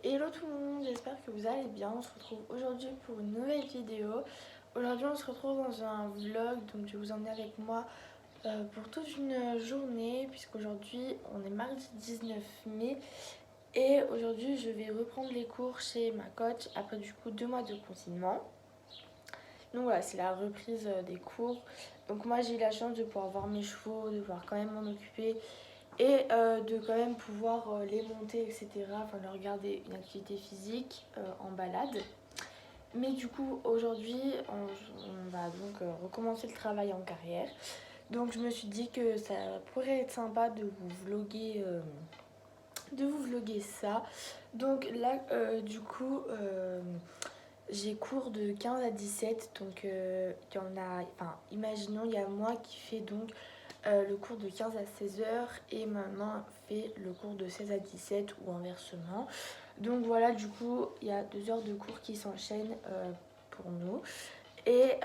Hello tout le monde, j'espère que vous allez bien. On se retrouve aujourd'hui pour une nouvelle vidéo. Aujourd'hui on se retrouve dans un vlog, donc je vais vous emmener avec moi pour toute une journée, puisqu'aujourd'hui on est mardi 19 mai. Et aujourd'hui je vais reprendre les cours chez ma coach après du coup 2 mois de confinement. Donc voilà, c'est la reprise des cours. Donc moi j'ai eu la chance de pouvoir voir mes chevaux, de pouvoir quand même m'en occuper et de quand même pouvoir les monter, etc. Enfin leur regarder une activité physique en balade. Mais du coup aujourd'hui on va donc recommencer le travail en carrière. Donc je me suis dit que ça pourrait être sympa de vous vloguer ça. Donc là du coup j'ai cours de 15 à 17, donc il y en a, enfin imaginons il y a moi qui fait donc le cours de 15 à 16 heures et maman fait le cours de 16 à 17 ou inversement. Donc voilà, du coup il y a 2 heures de cours qui s'enchaînent pour nous. Et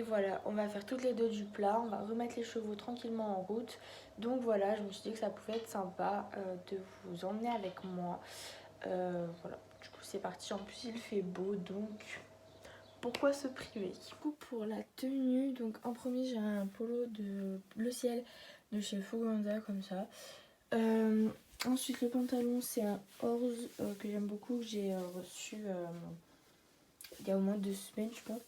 voilà, on va faire toutes les deux du plat, on va remettre les chevaux tranquillement en route. Donc voilà, je me suis dit que ça pouvait être sympa de vous emmener avec moi. Voilà, du coup c'est parti, en plus il fait beau, donc pourquoi se priver. Du coup pour la tenue, donc en premier j'ai un polo de bleu ciel de chez Fuganza comme ça. Ensuite le pantalon c'est un Horse que j'aime beaucoup, que j'ai reçu il y a au moins 2 semaines je pense.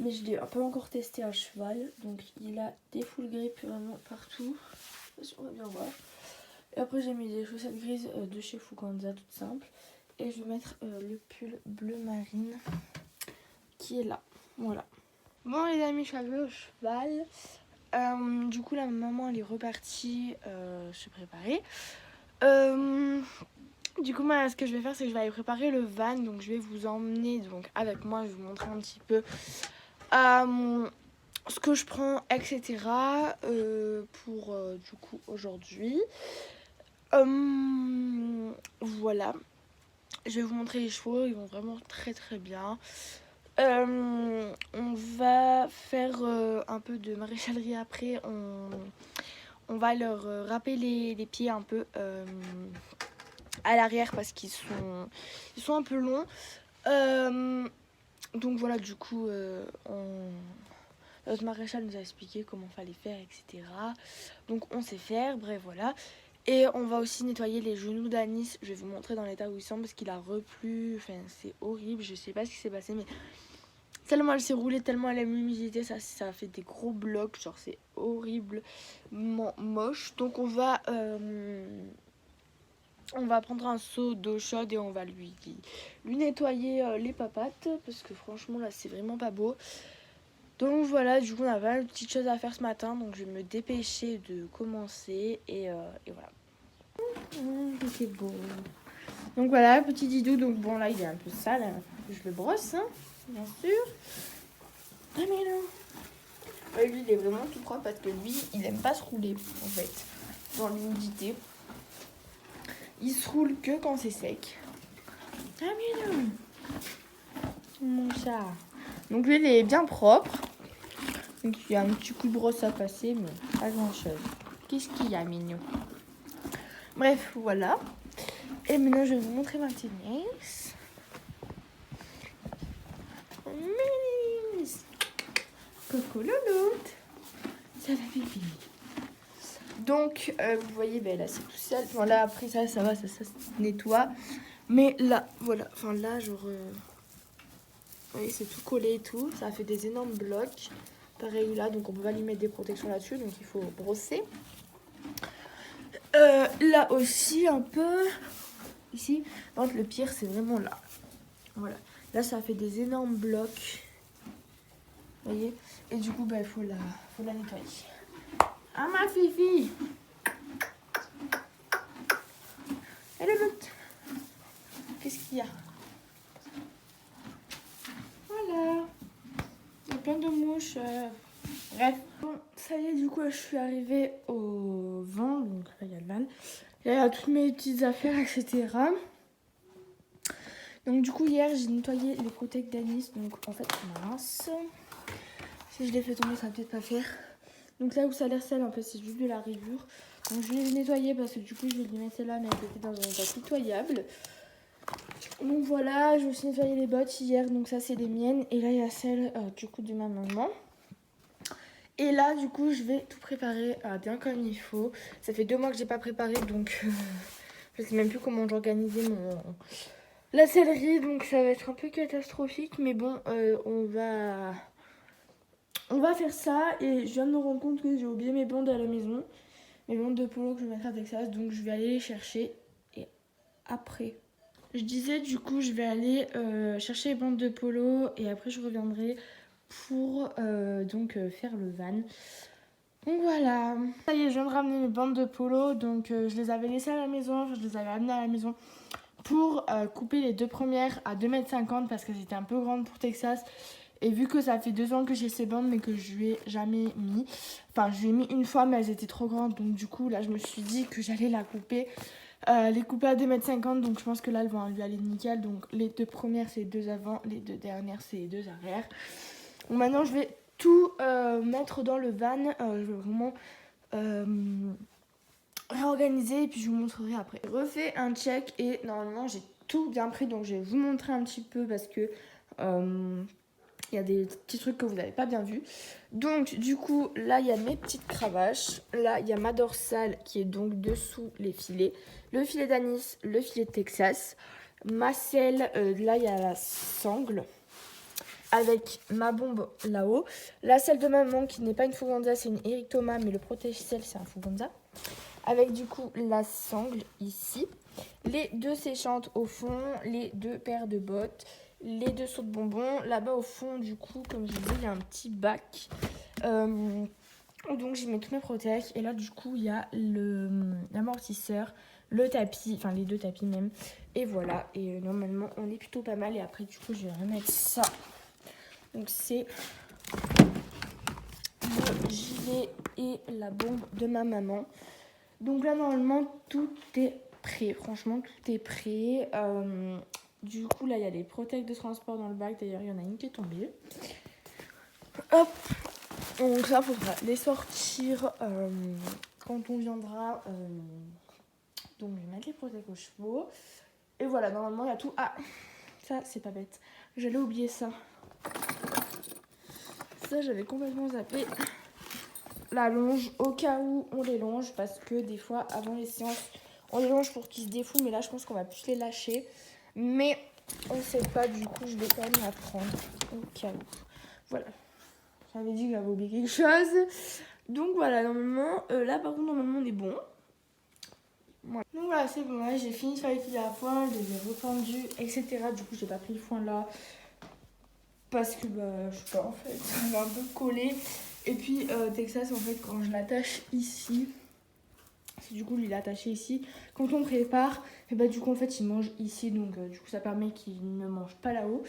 Mais je l'ai pas encore testé à cheval, donc il a des full grip vraiment partout. Je sais pas si on va bien voir. Et après j'ai mis des chaussettes grises de chez Fuganza, toutes simples. Et je vais mettre le pull bleu marine qui est là. Voilà. Bon les amis, je suis arrivée au cheval. Du coup la maman elle est repartie se préparer. Du coup moi ce que je vais faire c'est que je vais aller préparer le van. Donc je vais vous emmener donc avec moi. Je vais vous montrer un petit peu ce que je prends, etc. Pour du coup aujourd'hui. Voilà. Je vais vous montrer les chevaux, ils vont vraiment très très bien. On va faire un peu de maréchalerie après. On va leur râper les pieds un peu à l'arrière parce qu'ils sont un peu longs. Donc voilà, du coup, notre maréchal nous a expliqué comment fallait faire, etc. Donc on sait faire, bref, voilà. Et on va aussi nettoyer les genoux d'Anis. Je vais vous montrer dans l'état où ils sont parce qu'il a replu. Enfin, c'est horrible. Je sais pas ce qui s'est passé, mais tellement elle s'est roulée, tellement elle aime l'humidité, ça a fait des gros blocs. Genre, c'est horriblement moche. Donc, on va prendre un seau d'eau chaude et on va lui nettoyer les papates parce que franchement, là, c'est vraiment pas beau. Donc voilà, du coup on a pas mal de petites choses à faire ce matin, donc je vais me dépêcher de commencer et voilà. C'est beau. Donc voilà, petit Didou, donc bon là il est un peu sale, hein. Je le brosse, hein, bien sûr. Ah mais non. Lui il est vraiment tout propre parce que lui il aime pas se rouler en fait, dans l'humidité. Il se roule que quand c'est sec. Ah mais non. Mon chat. Donc lui il est bien propre. Donc il y a un petit coup de brosse à passer, mais pas grand chose. Qu'est-ce qu'il y a, mignon? Bref, voilà. Et maintenant, je vais vous montrer ma petite nièce. Nièce. Coco louloute. Ça va, pipi. Donc, vous voyez, ben là, c'est tout seul. Bon, là, après ça va, ça se nettoie. Mais là, voilà. Enfin, là, genre... Vous voyez, c'est tout collé et tout. Ça a fait des énormes blocs. Pareil là, donc on peut pas lui mettre des protections là-dessus. Donc, il faut brosser. Là aussi, un peu... Ici, par contre, le pire, c'est vraiment là. Voilà. Là, ça fait des énormes blocs. Vous voyez? Et du coup, il faut la nettoyer. Ah, ma fifi! Elle est l'autre. Qu'est-ce qu'il y a? Voilà. Il y a plein de mouches. Bref. Bon, ça y est, du coup, je suis arrivée au van. Donc là, il y a le van. Il y a toutes mes petites affaires, etc. Donc du coup hier j'ai nettoyé les protects d'Anis, donc en fait mince, si je les fais tomber ça va peut-être pas faire. Donc là où ça a l'air sale en fait c'est juste de la rayure. Donc je vais les nettoyer parce que du coup je vais les mettre là mais elles étaient dans un état pitoyable. Donc voilà, je me suis nettoyé les bottes hier, donc ça c'est les miennes. Et là il y a celle du coup de ma maman. Et là du coup je vais tout préparer bien comme il faut. Ça fait 2 mois que j'ai pas préparé, donc je sais même plus comment j'organisais la sellerie. Donc ça va être un peu catastrophique, mais bon on va faire ça. Et je viens de me rendre compte que j'ai oublié mes bandes à la maison. Mes bandes de polo que je vais mettre à Texas, donc je vais aller les chercher. Et après... Je disais du coup je vais aller chercher les bandes de polo et après je reviendrai pour faire le van. Donc voilà. Ça y est, je viens de ramener mes bandes de polo, donc je les avais laissées à la maison, je les avais amenées à la maison pour couper les 2 premières à 2,50 m parce qu'elles étaient un peu grandes pour Texas. Et vu que ça fait 2 ans que j'ai ces bandes mais que je lui ai jamais mis, enfin je lui ai mis une fois mais elles étaient trop grandes, donc du coup là je me suis dit que j'allais la couper. Les couper à 2,50 m, donc je pense que là elles vont lui aller nickel. Donc les 2 premières c'est les 2 avant, les 2 dernières c'est les 2 arrière. Donc maintenant je vais tout mettre dans le van, je vais vraiment réorganiser et puis je vous montrerai après. Je refais un check et normalement j'ai tout bien pris, donc je vais vous montrer un petit peu parce que il y a des petits trucs que vous n'avez pas bien vus. Donc du coup là il y a mes petites cravaches. Là il y a ma dorsale qui est donc dessous les filets. Le filet d'anis, le filet de Texas. Ma selle, là il y a la sangle. Avec ma bombe là-haut. La selle de maman qui n'est pas une Fuganza, c'est une Eric Thomas. Mais le protège-selle c'est un Fuganza. Avec du coup la sangle ici. Les 2 séchantes au fond. Les 2 paires de bottes. Les 2 sauts de bonbons. Là-bas au fond, du coup, comme je disais, il y a un petit bac. Donc j'y mets tous mes protèges. Et là, du coup, il y a l'amortisseur, le tapis, enfin les 2 tapis même. Et voilà. Et normalement, on est plutôt pas mal. Et après, du coup, je vais remettre ça. Donc c'est le gilet et la bombe de ma maman. Donc là, normalement, tout est prêt. Franchement, tout est prêt. Du coup, là, il y a les protèges de transport dans le bac. D'ailleurs, il y en a une qui est tombée. Hop. Donc ça, il faudra les sortir quand on viendra. Donc, je vais mettre les protèges aux chevaux. Et voilà, normalement, il y a tout. Ah, ça, c'est pas bête. J'allais oublier ça. Ça, j'avais complètement zappé. La longe, au cas où on les longe. Parce que des fois, avant les séances, on les longe pour qu'ils se défoulent. Mais là, je pense qu'on va plus les lâcher. Mais on ne sait pas, du coup, je vais quand même la prendre au cas où. Voilà. J'avais dit que j'avais oublié quelque chose. Donc voilà, normalement, là par contre, normalement, on est bon. Voilà. Donc voilà, c'est bon. Là, j'ai fini de faire les filets à foin, je les ai rependus, etc. Du coup, j'ai pas pris le foin là. Parce que, je sais pas, en fait, ça va un peu coller. Et puis, Texas, en fait, quand je l'attache ici, du coup, lui, il est attaché ici. Quand on prépare, et du coup, en fait, il mange ici. Donc, du coup, ça permet qu'il ne mange pas là-haut.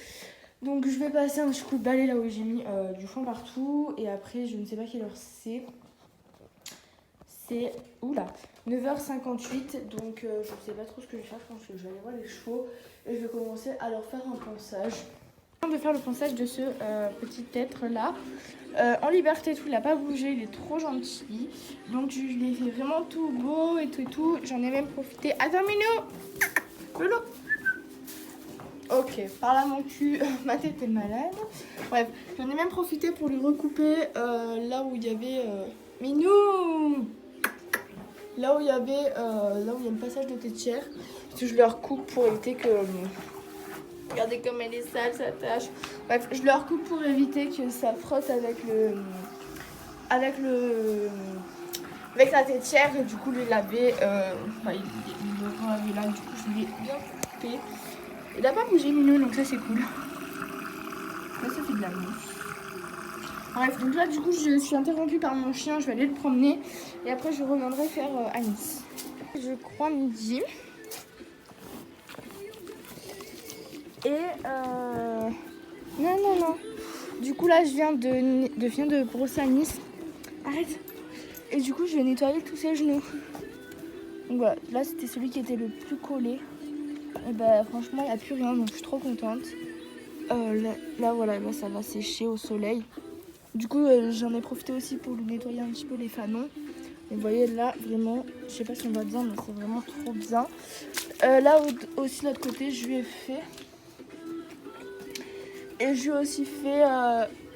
Donc je vais passer un petit coup de balai là où j'ai mis du foin partout. Et après, je ne sais pas quelle heure c'est. C'est, oula, 9h58. Donc je ne sais pas trop ce que je vais faire. Je pense que je vais aller voir les chevaux. Et je vais commencer à leur faire un ponçage. Je viens de faire le ponçage de ce petit être là. En liberté, tout, il n'a pas bougé. Il est trop gentil. Donc je l'ai fait vraiment tout beau et tout et tout. J'en ai même profité. Attends, Minou, Lolo. Ok, par là mon cul, ma tête est malade. Bref, j'en ai même profité pour lui recouper là où il y avait Minou. Là où il y avait, là où il y a le passage de tétière. Parce que je le recoupe pour éviter que... regardez comme elle est sale, ça tâche. Bref, je le recoupe pour éviter que ça frotte avec la tétière. Et du coup, le laver, il le laver là. Du coup, je l'ai bien coupé. Il n'a pas bougé Minou, donc ça c'est cool. Là ça fait de la mousse. Bref, donc là du coup je suis interrompue par mon chien, je vais aller le promener. Et après je reviendrai faire Anis. Je crois midi. Et non. Du coup là je viens de brosser Anis. Arrête. Et du coup je vais nettoyer tous ses genoux. Donc voilà, là c'était celui qui était le plus collé. Et franchement il n'y a plus rien, donc je suis trop contente. Là voilà, là ça va sécher au soleil. Du coup j'en ai profité aussi pour lui nettoyer un petit peu les fanons. Et vous voyez là vraiment, je sais pas si on va bien, mais c'est vraiment trop bien. Là aussi de l'autre côté, je lui ai fait. Et je lui ai aussi fait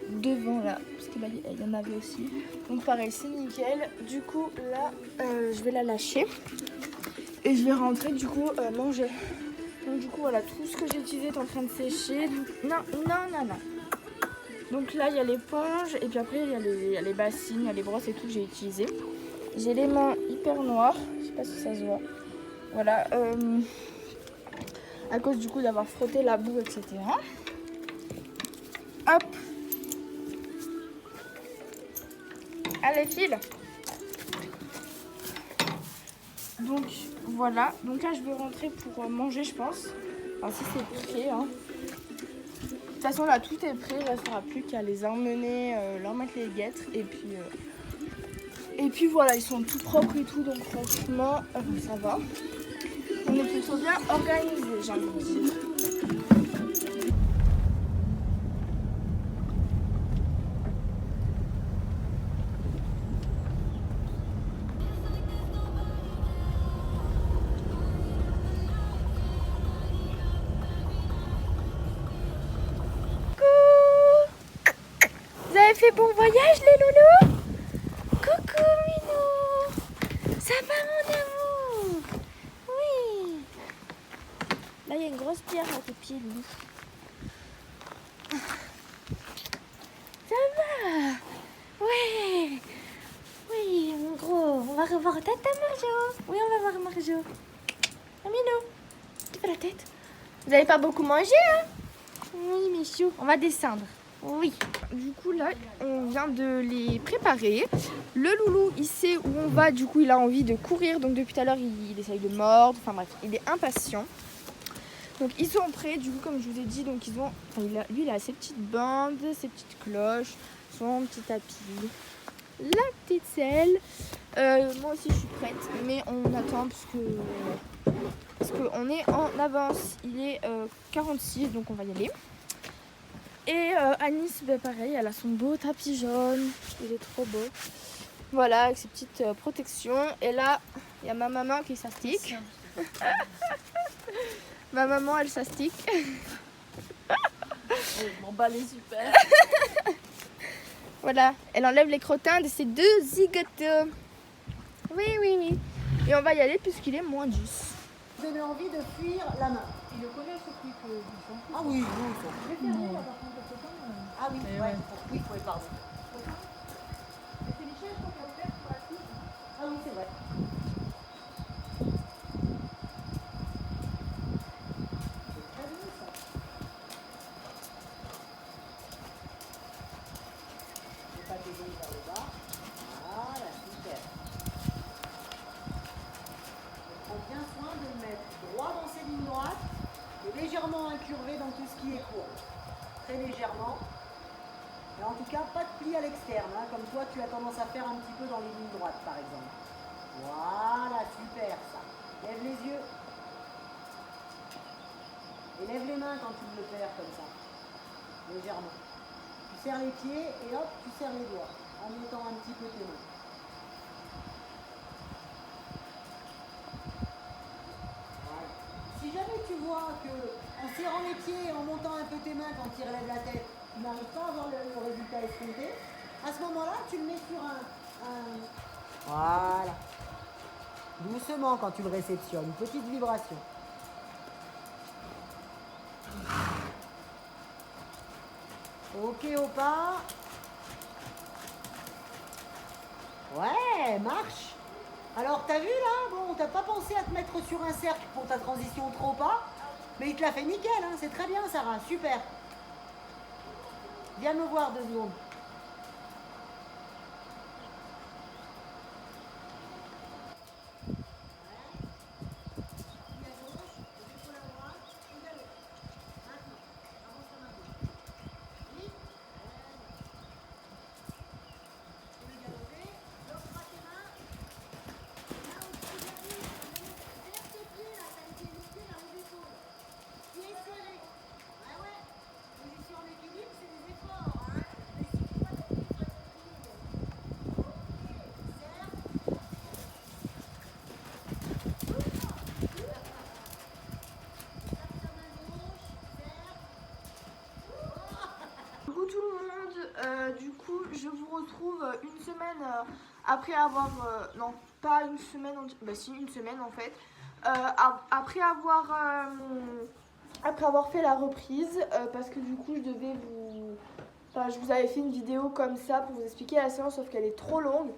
devant là, parce que là il y en avait aussi. Donc pareil, c'est nickel. Du coup là, je vais la lâcher. Et je vais rentrer du coup manger. Donc du coup voilà, tout ce que j'ai utilisé est en train de sécher. Donc, non. Donc là il y a l'éponge et puis après il y a les bassines, il y a les brosses et tout que j'ai utilisé. J'ai les mains hyper noires, je sais pas si ça se voit. Voilà, à cause du coup d'avoir frotté la boue, etc. Hop. Allez, file. Donc voilà, donc là je vais rentrer pour manger je pense. Enfin si c'est prêt hein. De toute façon là tout est prêt, il ne restera plus qu'à les emmener, leur mettre les guêtres et puis voilà, ils sont tout propres et tout, donc franchement ça va. On est plutôt bien organisés, j'ai envie de dire. Vous avez fait bon voyage les loulous? Coucou Minou. Ça va mon amour? Oui. Là il y a une grosse pierre à tes pieds Loulou. Ça va? Ouais. Oui mon gros. On va revoir Tata Marjo. Oui on va voir Marjo. Ah Minou, tu fais la tête? Vous n'avez pas beaucoup mangé hein? Oui Michou. On va descendre. Oui. Du coup là on vient de les préparer. Le loulou il sait où on va, du coup il a envie de courir. Donc depuis tout à l'heure il essaye de mordre. Enfin bref, il est impatient. Donc ils sont prêts, du coup comme je vous ai dit, donc ils ont. Enfin, lui il a ses petites bandes, ses petites cloches, son petit tapis, la petite selle. Moi aussi je suis prête, mais on attend parce qu'on est en avance. Il est 46, donc on va y aller. Et Anis, bah, pareil, elle a son beau tapis jaune. Il est trop beau. Voilà, avec ses petites protections. Et là, il y a ma maman qui s'astique. Ma maman, elle s'astique. Mon bal est super. Voilà, elle enlève les crottins de ses deux zigotos. Oui. Et on va y aller puisqu'il est moins 10. Donner envie de fuir la main. Il le connaît ce truc du sang. Ah oui, non, il faut. Préféré là par contre, parce que Ah oui, Et ouais. ouais. Oui, oui, pardon. Et c'est Michel, je crois, qui a offert pour la fille. Ah oui, c'est vrai. C'est très bien ça. Les pâtés donc vers le bas. Voilà, super. On prend bien soin de le mettre droit dans ses lignes droites et légèrement incurvé dans tout ce qui est court. Très légèrement. Mais en tout cas, pas de pli à l'externe, hein, comme toi tu as tendance à faire un petit peu dans les lignes droites par exemple. Voilà, super ça. Lève les yeux. Et lève les mains quand tu veux le faire comme ça. Légèrement. Tu serres les pieds et hop, tu serres les doigts en mettant un petit peu tes mains. Voilà. Si jamais tu vois que en serrant les pieds et en montant un peu tes mains quand tu relèves la tête, tu n'arrives pas à avoir le résultat escompté, à ce moment-là, tu le mets sur un... Voilà. Doucement quand tu le réceptionnes, une petite vibration. Ok au pas. Ouais, marche. Alors t'as vu là, bon, t'as pas pensé à te mettre sur un cercle pour ta transition trop pas, mais il te l'a fait nickel, hein, c'est très bien Sarah, super. Viens me voir 2 secondes. du coup, je vous retrouve une semaine après avoir... non, pas une semaine, bah si, une semaine en fait. Après avoir fait la reprise, parce que du coup, je devais vous... Enfin, je vous avais fait une vidéo comme ça pour vous expliquer la séance, sauf qu'elle est trop longue.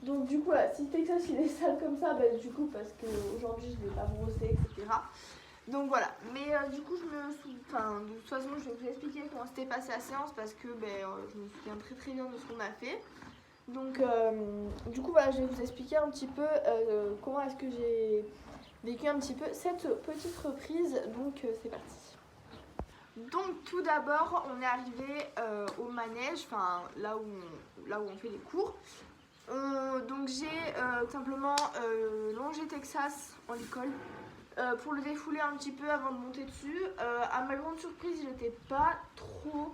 Donc du coup, voilà, si Texas il est sale comme ça, bah, du coup, parce qu'aujourd'hui, je ne vais pas brosser, etc. Donc voilà, mais du coup enfin, de toute façon je vais vous expliquer comment s'était passée la séance parce que je me souviens très très bien de ce qu'on a fait. Donc du coup voilà, je vais vous expliquer un petit peu comment est-ce que j'ai vécu un petit peu cette petite reprise. Donc c'est parti. Donc tout d'abord on est arrivé au manège, enfin là où on fait les cours. Donc j'ai simplement longé Texas en l'école. Pour le défouler un petit peu avant de monter dessus. À ma grande surprise, il n'était pas trop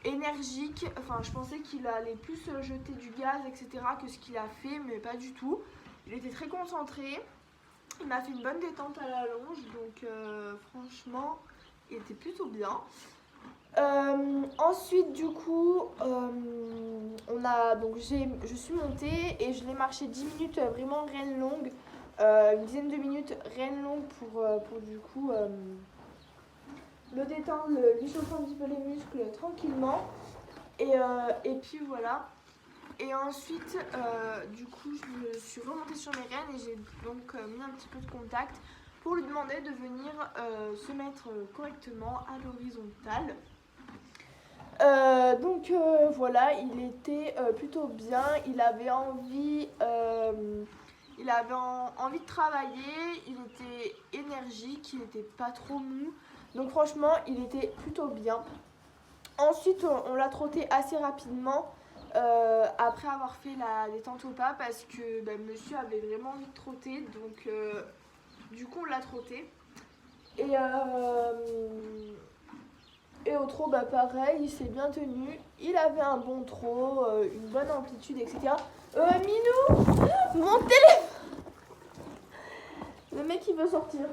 énergique. Enfin, je pensais qu'il allait plus jeter du gaz, etc. que ce qu'il a fait, mais pas du tout. Il était très concentré. Il m'a fait une bonne détente à la longe, donc franchement, il était plutôt bien. Ensuite, du coup, je suis montée et je l'ai marché 10 minutes vraiment rien longue. Une dizaine de minutes rien longue pour du coup le détendre, lui chauffer un petit peu les muscles tranquillement et puis voilà. Et ensuite du coup je me suis remontée sur mes rênes et j'ai donc mis un petit peu de contact pour lui demander de venir se mettre correctement à l'horizontale. Voilà, il était plutôt bien, il avait envie envie de travailler, il était énergique, il n'était pas trop mou. Donc franchement, il était plutôt bien. Ensuite, on l'a trotté assez rapidement après avoir fait la détente au pas parce que monsieur avait vraiment envie de trotter. Donc du coup, on l'a trotté. Et au trot, pareil, il s'est bien tenu. Il avait un bon trot, une bonne amplitude, etc. Minou, mon téléphone. Le mec il veut sortir.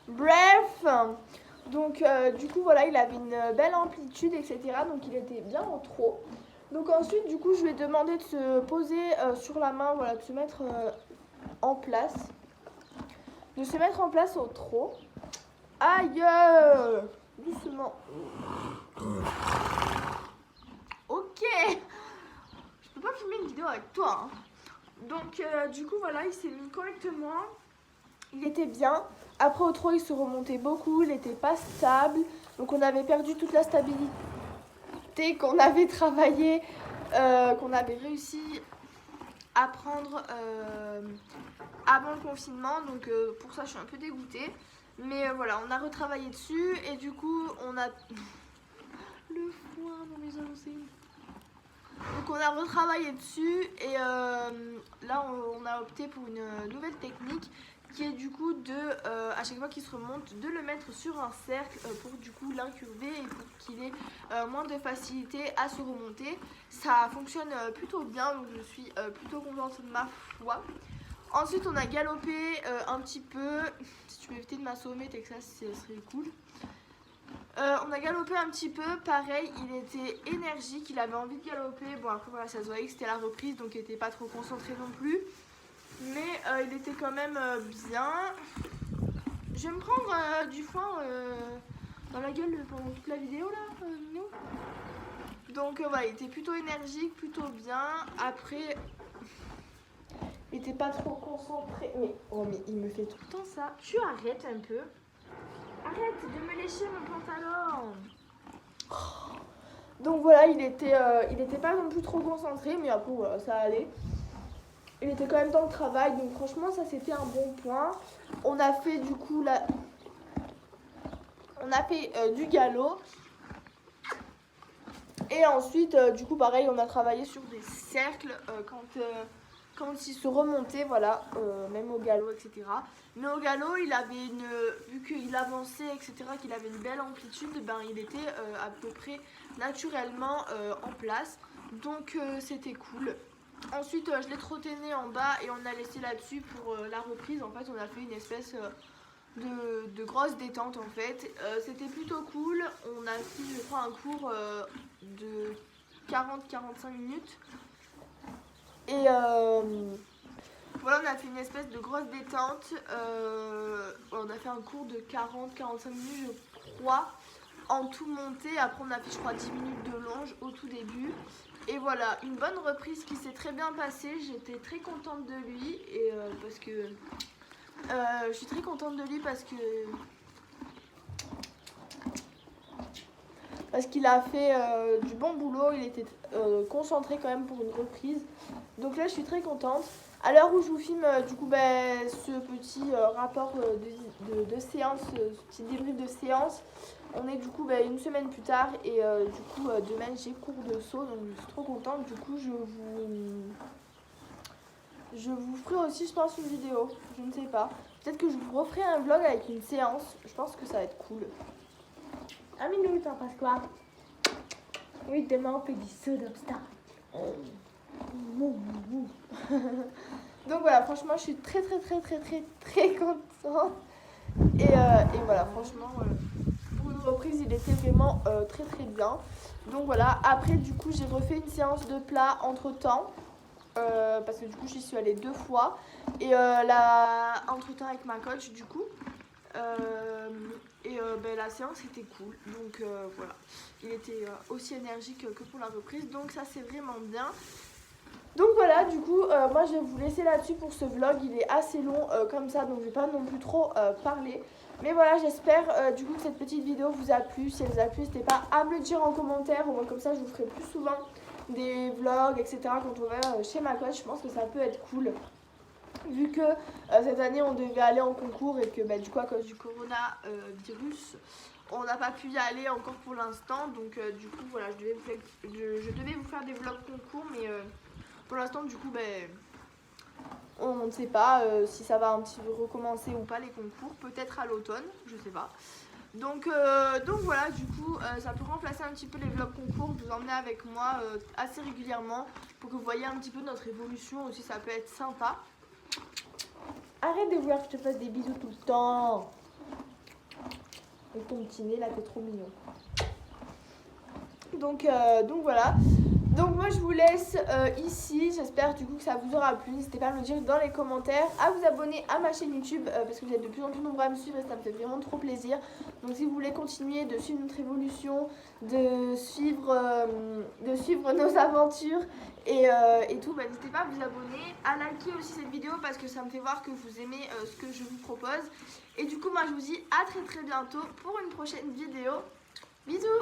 Bref, donc du coup voilà, il avait une belle amplitude, etc. Donc il était bien au trot. Donc ensuite du coup je lui ai demandé de se poser sur la main, voilà, de se mettre en place. De se mettre en place au trot. Aïe, doucement. Ok. Je peux pas filmer une vidéo avec toi, hein. Donc du coup voilà, il s'est mis correctement, il était bien. Après au trot il se remontait beaucoup, il n'était pas stable. Donc on avait perdu toute la stabilité qu'on avait travaillé, qu'on avait réussi à prendre avant le confinement. Donc pour ça je suis un peu dégoûtée. Mais voilà, on a retravaillé dessus et du coup on a... Le foin dans mes oreilles. Donc on a retravaillé dessus et là on a opté pour une nouvelle technique qui est du coup à chaque fois qu'il se remonte, de le mettre sur un cercle pour du coup l'incurver et pour qu'il ait moins de facilité à se remonter. Ça fonctionne plutôt bien, donc je suis plutôt contente de ma foi. Ensuite on a galopé un petit peu, si tu peux éviter de m'assommer Texas, ce serait cool. On a galopé un petit peu, pareil, il était énergique, il avait envie de galoper. Bon après voilà, ça se voyait que c'était la reprise, donc il n'était pas trop concentré non plus. Mais il était quand même bien. Je vais me prendre du foin dans la gueule pendant toute la vidéo là, Minou. Donc voilà, il était plutôt énergique, plutôt bien. Après, il était pas trop concentré. Mais il me fait tout le temps ça. Tu arrêtes un peu. Arrête de me lécher mon pantalon. Donc voilà, il était pas non plus trop concentré, mais après voilà, ça allait. Il était quand même dans le travail, donc franchement ça c'était un bon point. On a fait du coup du galop. Et ensuite du coup pareil, on a travaillé sur des cercles quand il se remontait, voilà, même au galop, etc. Mais au galop, vu qu'il avançait, etc., qu'il avait une belle amplitude, il était à peu près naturellement en place. Donc c'était cool. Ensuite, je l'ai trottiné en bas et on a laissé là-dessus pour la reprise. En fait, on a fait une espèce de grosse détente en fait. C'était plutôt cool. On a fait je crois un cours de 40-45 minutes. Et voilà, on a fait une espèce de grosse détente. On a fait un cours de 40-45 minutes je crois. En tout monté, après on a fait je crois 10 minutes de longe au tout début. Et voilà, une bonne reprise qui s'est très bien passée. J'étais très contente de lui et parce que je suis très contente de lui parce qu'il a fait du bon boulot. Il était concentré quand même pour une reprise. Donc là je suis très contente. À l'heure où je vous filme du coup ce petit rapport de séance, ce petit débrief de séance, on est du coup une semaine plus tard et du coup demain j'ai cours de saut, donc je suis trop contente. Du coup je vous ferai aussi je pense une vidéo, je ne sais pas. Peut-être que je vous referai un vlog avec une séance, je pense que ça va être cool. Ah Minou, t'en penses quoi? Oui, demain on fait du saut d'obstacle. Donc voilà, franchement je suis très contente. Et voilà, franchement pour une reprise il était vraiment très bien. Donc voilà, après du coup j'ai refait une séance de plat entre temps. Parce que du coup j'y suis allée 2 fois. Et entre temps avec ma coach du coup. La séance était cool. Donc voilà, il était aussi énergique que pour la reprise. Donc ça c'est vraiment bien. Donc voilà, du coup, moi je vais vous laisser là-dessus pour ce vlog. Il est assez long comme ça, donc je vais pas non plus trop parler. Mais voilà, j'espère du coup que cette petite vidéo vous a plu. Si elle vous a plu, n'hésitez pas à me le dire en commentaire. Au moins comme ça, je vous ferai plus souvent des vlogs, etc. Quand on va chez ma coach, je pense que ça peut être cool. Vu que cette année, on devait aller en concours et que du coup, à cause du coronavirus, on n'a pas pu y aller encore pour l'instant. Donc du coup, voilà, je devais vous faire des vlogs concours, mais... pour l'instant, du coup, on ne sait pas si ça va un petit peu recommencer ou pas les concours. Peut-être à l'automne, je sais pas. Donc voilà, du coup, ça peut remplacer un petit peu les vlogs concours. Vous emmener avec moi assez régulièrement pour que vous voyez un petit peu notre évolution aussi. Ça peut être sympa. Arrête de vouloir que je te fasse des bisous tout le temps. Avec ton petit nez là, t'es trop mignon. Donc voilà. Donc moi je vous laisse ici, j'espère du coup que ça vous aura plu, n'hésitez pas à me le dire dans les commentaires, à vous abonner à ma chaîne YouTube parce que vous êtes de plus en plus nombreux à me suivre et ça me fait vraiment trop plaisir. Donc si vous voulez continuer de suivre notre évolution, de suivre nos aventures et tout, n'hésitez pas à vous abonner, à liker aussi cette vidéo parce que ça me fait voir que vous aimez ce que je vous propose. Et du coup moi je vous dis à très bientôt pour une prochaine vidéo. Bisous!